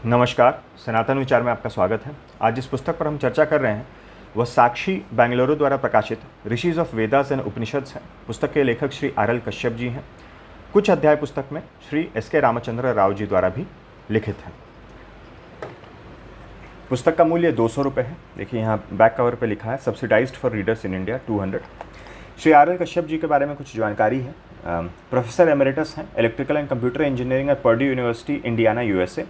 नमस्कार, सनातन विचार में आपका स्वागत है। आज जिस पुस्तक पर हम चर्चा कर रहे हैं वह साक्षी बेंगलुरु द्वारा प्रकाशित ऋषिज ऑफ वेदास एंड उपनिषद्स है। पुस्तक के लेखक श्री आर एल कश्यप जी हैं। कुछ अध्याय पुस्तक में श्री एस के रामचंद्र राव जी द्वारा भी लिखित हैं। पुस्तक का मूल्य 200 रुपये है। देखिए यहाँ बैक कवर पर लिखा है subsidised for readers in India 200। Shri R L Kashyap ji के बारे में कुछ जानकारी है। प्रोफेसर एमेरिटस हैं electrical and computer engineering at Purdue university Indiana USA.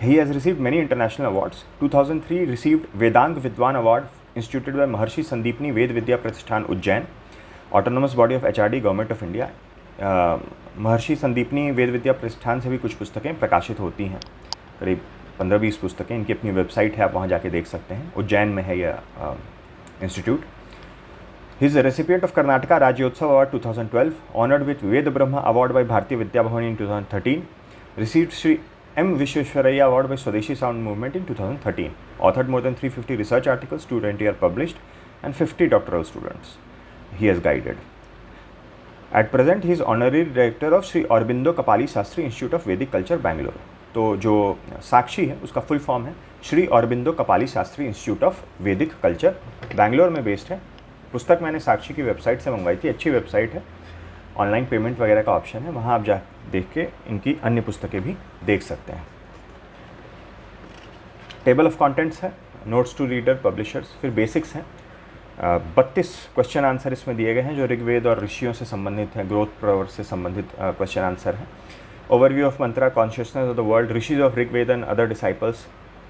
He has received many international awards. 2003 received Vedang Vidwan Award instituted by Maharshi Sandeepani Ved Vidya Pratishthan Ujjain, autonomous body of HRD Government of India. महर्षि संदीपनी वेद विद्या प्रतिष्ठान से भी कुछ पुस्तकें प्रकाशित होती हैं, करीब 15-20 पुस्तकें। इनकी अपनी वेबसाइट है, आप वहाँ जाके देख सकते हैं। उज्जैन में है यह institute. He is a recipient of Karnataka Rajyotsava Award 2012, honored with Ved Brahma Award by Bharatiya Vidya Bhavan in 2013, received Shri M. Vishwesvaraya Award by Swadeshi Sound Movement in 2013, authored more than 350 research articles, 220 are published, and 50 doctoral students he has guided. At present, he is honorary director of Shri Aurobindo Kapali Shastri Institute of Vedic Culture, Bangalore. तो जो साक्षी है उसका full form है श्री औरबिंदो कपाली Shastri institute of वैदिक culture, Bangalore में based है। पुस्तक मैंने साक्षी की वेबसाइट से मंगवाई थी, अच्छी वेबसाइट है, ऑनलाइन पेमेंट वगैरह का ऑप्शन है, वहाँ आप जा देख के इनकी अन्य पुस्तकें भी देख सकते हैं। टेबल ऑफ कंटेंट्स है, नोट्स टू रीडर, पब्लिशर्स, फिर बेसिक्स हैं। 32 क्वेश्चन आंसर इसमें दिए गए हैं जो ऋग्वेद और ऋषियों से संबंधित हैं, ग्रोथ प्रवर से संबंधित क्वेश्चन आंसर है। Overview of mantra, consciousness of the world, rishis of Rigveda and other disciples.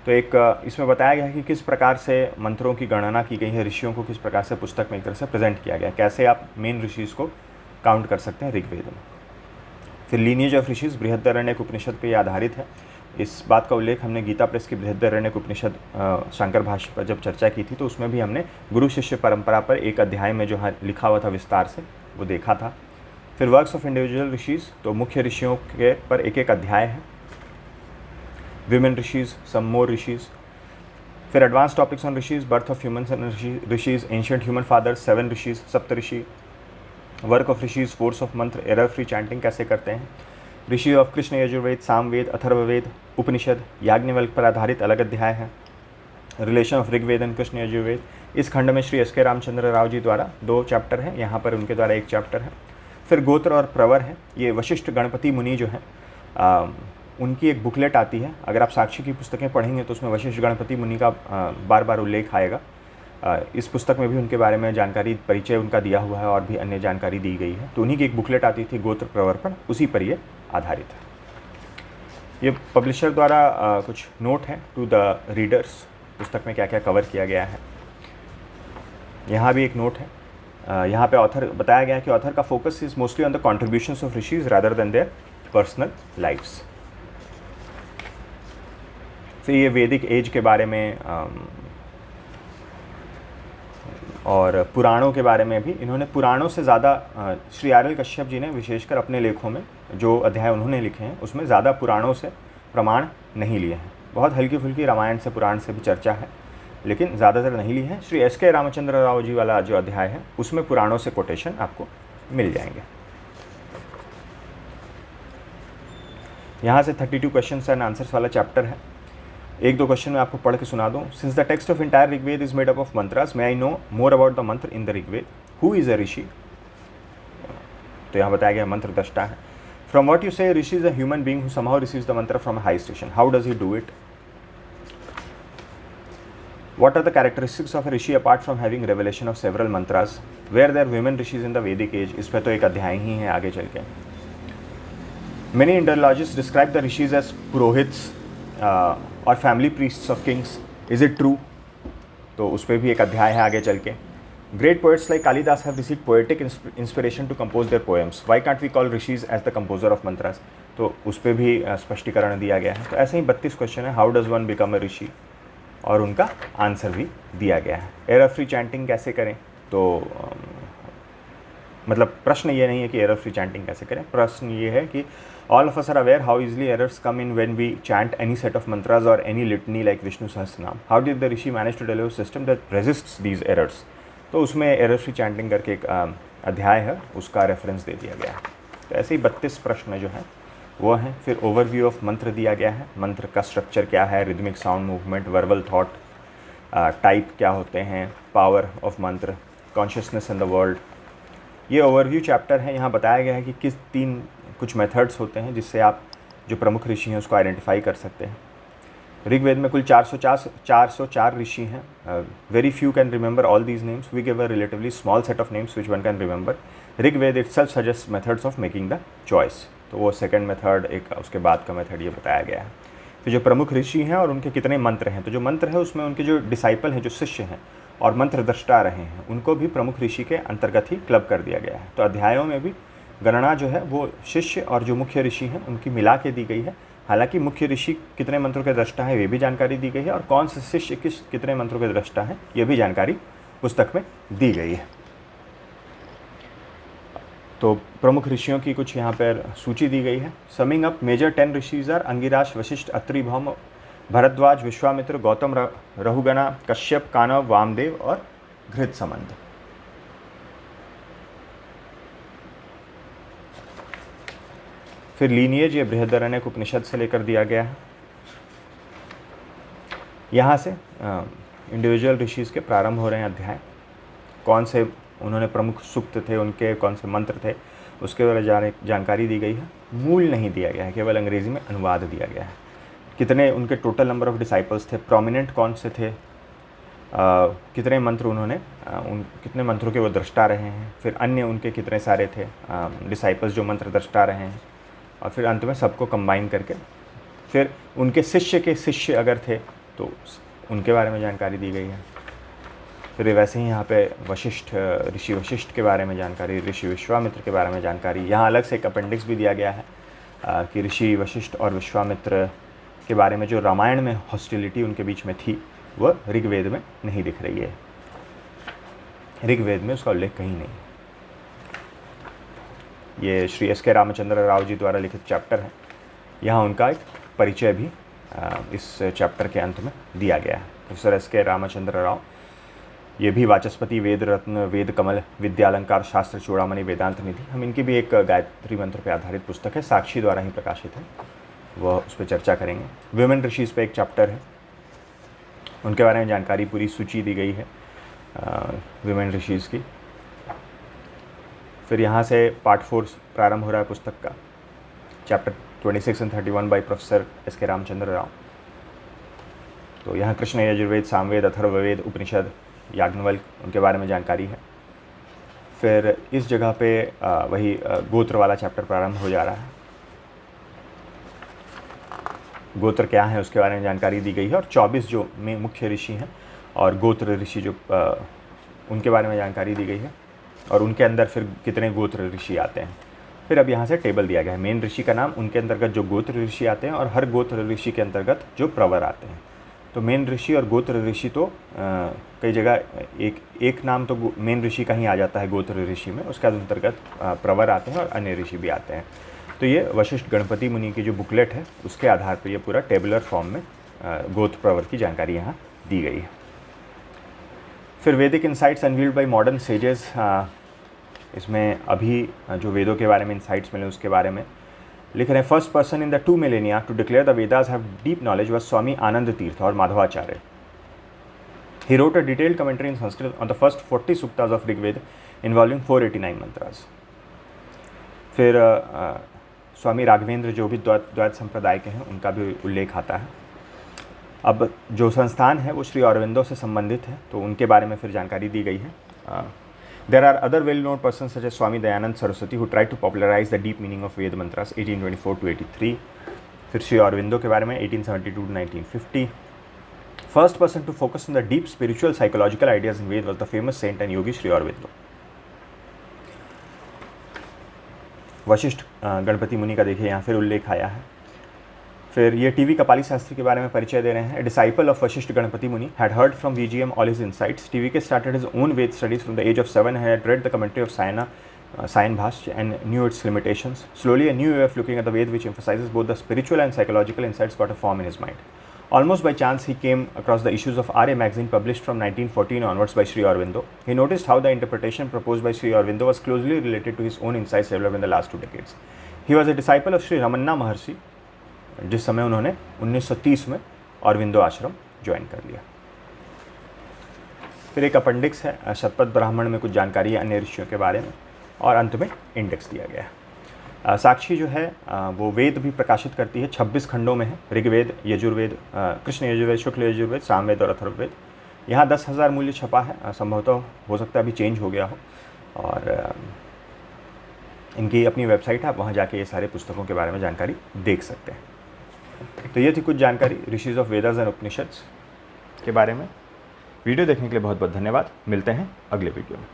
तो एक इसमें बताया गया है कि किस प्रकार से मंत्रों की गणना की गई है, ऋषियों को किस प्रकार से पुस्तक में एक तरह से प्रेजेंट किया गया है, कैसे आप मेन ऋषिज को काउंट कर सकते हैं ऋग्वेद में। फिर लीनिएज ऑफ ऋषिज बृहदारण्यक उपनिषद पे आधारित है। इस बात का उल्लेख हमने गीता प्रेस की बृहदारण्यक उपनिषद शंकर भाष्य पर जब चर्चा की थी, तो उसमें भी हमने गुरु शिष्य परंपरा पर एक अध्याय में जो लिखा हुआ था विस्तार से, वो देखा था। फिर वर्क्स ऑफ इंडिविजुअल ऋषिज, तो मुख्य ऋषियों के पर एक एक अध्याय है। Women rishis, some more rishis. फिर advance topics on rishis, birth of humans and rishis, ancient human fathers, 7 rishis, सप्त ऋषि, work of rishis, force of mantra, error free chanting कैसे करते हैं, ऋषि ऑफ कृष्ण यजुर्वेद, सामवेद, अथर्ववेद, उपनिषद, याज्ञवल्क्य पर आधारित अलग अध्याय है। Relation of Rigveda and Krishna Yajurveda, इस खंड में श्री एस के रामचंद्र राव जी द्वारा 2 चैप्टर हैं, यहाँ पर उनके द्वारा 1 चैप्टर है। फिर गोत्र और प्रवर है, ये वशिष्ठ गणपति मुनि जो हैं उनकी एक बुकलेट आती है। अगर आप साक्षी की पुस्तकें पढ़ेंगे तो उसमें वशिष्ठ गणपति मुनि का बार बार उल्लेख आएगा। इस पुस्तक में भी उनके बारे में जानकारी, परिचय उनका दिया हुआ है और भी अन्य जानकारी दी गई है। तो उन्हीं की एक बुकलेट आती थी गोत्र प्रवर पर, उसी पर ये आधारित है। ये पब्लिशर द्वारा कुछ नोट है टू द रीडर्स, पुस्तक में क्या क्या कवर किया गया है। यहाँ भी एक नोट है। यहाँ पे ऑथर बताया गया है कि ऑथर का focus is mostly on the contributions of rishis rather than their personal lifes. फिर ये वैदिक एज के बारे में और पुराणों के बारे में भी, इन्होंने पुराणों से ज़्यादा श्री आर एल कश्यप जी ने विशेषकर अपने लेखों में जो अध्याय उन्होंने लिखे हैं उसमें ज़्यादा पुराणों से प्रमाण नहीं लिए हैं। बहुत हल्की फुल्की रामायण से, पुराण से भी चर्चा है, लेकिन ज़्यादातर नहीं ली है। श्री एस के रामचंद्र राव जी वाला जो अध्याय है उसमें पुराणों से कोटेशन आपको मिल जाएंगे। यहाँ से 32 क्वेश्चन एंड आंसर्स वाला चैप्टर है। 1-2 क्वेश्चन मैं आपको पढ़ के सुना दूँ। Since the text of entire Rigveda is made up of mantras, may I know more about the mantra in the Rigveda. Who is a rishi? तो यहाँ बताया गया मंत्र दृष्टा है। From what you say rishi is a human being who somehow receives the mantra from a high station. How does he do it? What are the characteristics of a rishi apart from having revelation of several mantras? Where there are women rishis in the Vedic age? इस पर तो एक अध्याय ही है आगे चल के। Many Indologists describe the rishis as purohits or family priests of kings. Is it true? तो उस पर भी एक अध्याय है आगे चल के। Great poets like Kalidas have received poetic inspiration to compose their poems. Why can't we call rishis as the composer of mantras? तो उस पर भी स्पष्टीकरण दिया गया है। तो ऐसे ही 32 क्वेश्चन है। How does one become a rishi? और उनका आंसर भी दिया गया है। एरर फ्री चैंटिंग कैसे करें? तो मतलब प्रश्न ये नहीं है कि एरर फ्री चैंटिंग कैसे करें, प्रश्न ये है कि all of us are aware how easily errors come in when we chant any set of mantras और any litany like Vishnu Sahasranama. How did the rishi manage to develop system that resists these errors? तो उसमें error free chanting करके एक अध्याय है, उसका reference दे दिया गया है। तो ऐसे ही 32 प्रश्न जो हैं वो हैं। फिर ओवरव्यू ऑफ मंत्र दिया गया है, मंत्र का स्ट्रक्चर क्या है, rhythmic sound movement, verbal thought, type क्या होते हैं, पावर ऑफ मंत्र, कॉन्शियसनेस इन द वर्ल्ड। ये ओवरव्यू चैप्टर है। यहाँ बताया गया है कि किस तीन कुछ मेथड्स होते हैं जिससे आप जो प्रमुख ऋषि हैं उसको आइडेंटिफाई कर सकते हैं। ऋग्वेद में कुल 404 ऋषि हैं। Very few can remember all these names, we give a relatively small set of names which one can remember. Rigveda itself suggest methods of making the choice, तो वो सेकंड मेथड, एक उसके बाद का मेथड ये बताया गया है। तो जो प्रमुख ऋषि हैं और उनके कितने मंत्र हैं, तो जो मंत्र है उसमें उनके जो डिसाइपल हैं, जो शिष्य हैं और मंत्र दृष्टा रहे हैं, उनको भी प्रमुख ऋषि के अंतर्गत ही क्लब कर दिया गया है। तो अध्यायों में भी गणना जो है वो शिष्य और जो मुख्य ऋषि हैं उनकी मिला के दी गई है। हालांकि मुख्य ऋषि कितने मंत्रों के दृष्टा है ये भी जानकारी दी गई है, और कौन से शिष्य कितने मंत्रों के दृष्टा है ये भी जानकारी पुस्तक में दी गई है। तो प्रमुख ऋषियों की कुछ यहाँ पर सूची दी गई है। Summing up, major 10 rishis are Angiras, Vashishtha, Atri, Bhauma, Bharadwaj, Vishwamitra, Gautam, रहुगणा, Kashyap, कानव, Vamdev और घृतसमंद। फिर लीनिएज ये बृहदारण्यक उपनिषद से लेकर दिया गया है। यहाँ से इंडिविजुअल ऋषिज के प्रारंभ हो रहे हैं अध्याय, कौन से उन्होंने प्रमुख सूक्त थे, उनके कौन से मंत्र थे, उसके बारे में जानकारी दी गई है। मूल नहीं दिया गया है, केवल अंग्रेज़ी में अनुवाद दिया गया है। कितने उनके टोटल नंबर ऑफ डिसाइपल्स थे, प्रोमिनेंट कौन से थे, कितने मंत्र उन्होंने कितने मंत्रों के वो दृष्टा रहे हैं, फिर अन्य उनके कितने सारे थे डिसाइपल्स जो मंत्र दृष्टा रहे हैं, और फिर अंत में सबको कंबाइन करके फिर उनके शिष्य के शिष्य अगर थे तो उनके बारे में जानकारी दी गई है। फिर वैसे ही यहाँ पे वशिष्ठ, ऋषि वशिष्ठ के बारे में जानकारी, ऋषि विश्वामित्र के बारे में जानकारी। यहाँ अलग से एक अपेंडिक्स भी दिया गया है कि ऋषि वशिष्ठ और विश्वामित्र के बारे में जो रामायण में हॉस्टिलिटी उनके बीच में थी वह ऋग्वेद में नहीं दिख रही है। ऋग्वेद में उसका उल्लेख कहीं नहीं। ये श्री एस के रामचंद्र राव जी द्वारा लिखित चैप्टर है। यहाँ उनका एक परिचय भी इस चैप्टर के अंत में दिया गया है। प्रोफेसर एस के रामचंद्र राव, ये भी वाचस्पति, वेद रत्न, वेद कमल, विद्यालंकार, शास्त्र चूड़ामणि, वेदांत निधि, हम इनकी भी एक गायत्री मंत्र पर आधारित पुस्तक है, साक्षी द्वारा ही प्रकाशित है, वह उस पर चर्चा करेंगे। विमेन ऋषिज पे एक चैप्टर है, उनके बारे में जानकारी, पूरी सूची दी गई है विमेन ऋषिज की। फिर यहाँ से पार्ट 4 प्रारंभ हो रहा है पुस्तक का, चैप्टर 26 और 31 बाय प्रोफेसर एस के रामचंद्र राव। तो यहाँ कृष्ण यजुर्वेद, सामवेद, अथर्ववेद, उपनिषद, याज्ञवल्क्य, उनके बारे में जानकारी है। फिर इस जगह पे वही गोत्र वाला चैप्टर प्रारंभ हो जा रहा है। गोत्र क्या है उसके बारे में जानकारी दी गई है, और 24 जो में मुख्य ऋषि हैं और गोत्र ऋषि जो उनके बारे में जानकारी दी गई है, और उनके अंदर फिर कितने गोत्र ऋषि आते हैं। फिर अब यहाँ से टेबल दिया गया है, मेन ऋषि का नाम, उनके अंतर्गत जो गोत्र ऋषि आते हैं और हर गोत्र ऋषि के अंतर्गत जो प्रवर आते हैं। तो मेन ऋषि और गोत्र ऋषि तो कई जगह एक नाम तो मेन ऋषि का ही आ जाता है गोत्र ऋषि में, उसके अंतर्गत प्रवर आते हैं और अन्य ऋषि भी आते हैं। तो ये वशिष्ठ गणपति मुनि की जो बुकलेट है उसके आधार पर ये पूरा टेबुलर फॉर्म में गोत्र प्रवर की जानकारी यहाँ दी गई है। फिर वैदिक insights unveiled bye modern sages, इसमें अभी जो वेदों के बारे में इंसाइट्स मिले उसके बारे में लिख रहे हैं। First person in the 2 millennia to declare the Vedas have deep knowledge was Swami Anand Tirtha और Madhvacharya. He wrote a detailed commentary in Sanskrit on the first 40 suktas of Rigveda involving 489 mantras. फिर स्वामी राघवेंद्र जो भी द्वैत संप्रदाय के हैं उनका भी उल्लेख आता है। अब जो संस्थान है वो श्री अरविंदो से संबंधित है, तो उनके बारे में फिर जानकारी दी गई है। There are other well known person such as Swami Dayanand Saraswati who try to popularise the deep meaning of Veda mantras 1824 to 83। फिर श्री अरविंदो के बारे में 1872 to 1950। First person to focus on the deep spiritual psychological ideas in Veda was the famous saint and yogi Shri Aurobindo. Vashishtha Ganapati Muni का देखिए यहाँ फिर उल्लेख आया है। फिर ये टीवी कपाली शास्त्री के बारे में परिचय दे रहे हैं। Disciple of Vashishtha Ganapati Muni had heard from VGM all his insights. TV K started his own Veda studies from the age of 7 had read the commentary of Sayana Bhashya and knew its limitations. Slowly a new way of looking at the Ved which emphasizes both the spiritual and psychological insights got a form in his mind. Almost by chance he came across the issues of Arya magazine published from 1914 onwards by Sri Aurobindo. He noticed how the interpretation proposed by Sri Aurobindo was closely related to his own insights developed in the last 2 decades. He was a disciple of Shri Ramana Maharshi, जिस समय उन्होंने 1930 में अरविंदो आश्रम join कर लिया। फिर एक appendix है शतपथ ब्राह्मण में कुछ जानकारी है अन्य ऋषियों के बारे में, और अंत में इंडेक्स दिया गया है। साक्षी जो है वो वेद भी प्रकाशित करती है, 26 खंडों में है। ऋग्वेद, यजुर्वेद, कृष्ण यजुर्वेद, शुक्ल यजुर्वेद, सामवेद और अथर्ववेद। यहाँ 10,000 मूल्य छपा है, संभवतः हो सकता है अभी चेंज हो गया हो, और इनकी अपनी वेबसाइट है, आप वहाँ जाके ये सारे पुस्तकों के बारे में जानकारी देख सकते हैं। तो ये थी कुछ जानकारी ऋषिज ऑफ वेदास एंड उपनिषद्स के बारे में। वीडियो देखने के लिए बहुत बहुत धन्यवाद। मिलते हैं अगले वीडियो में।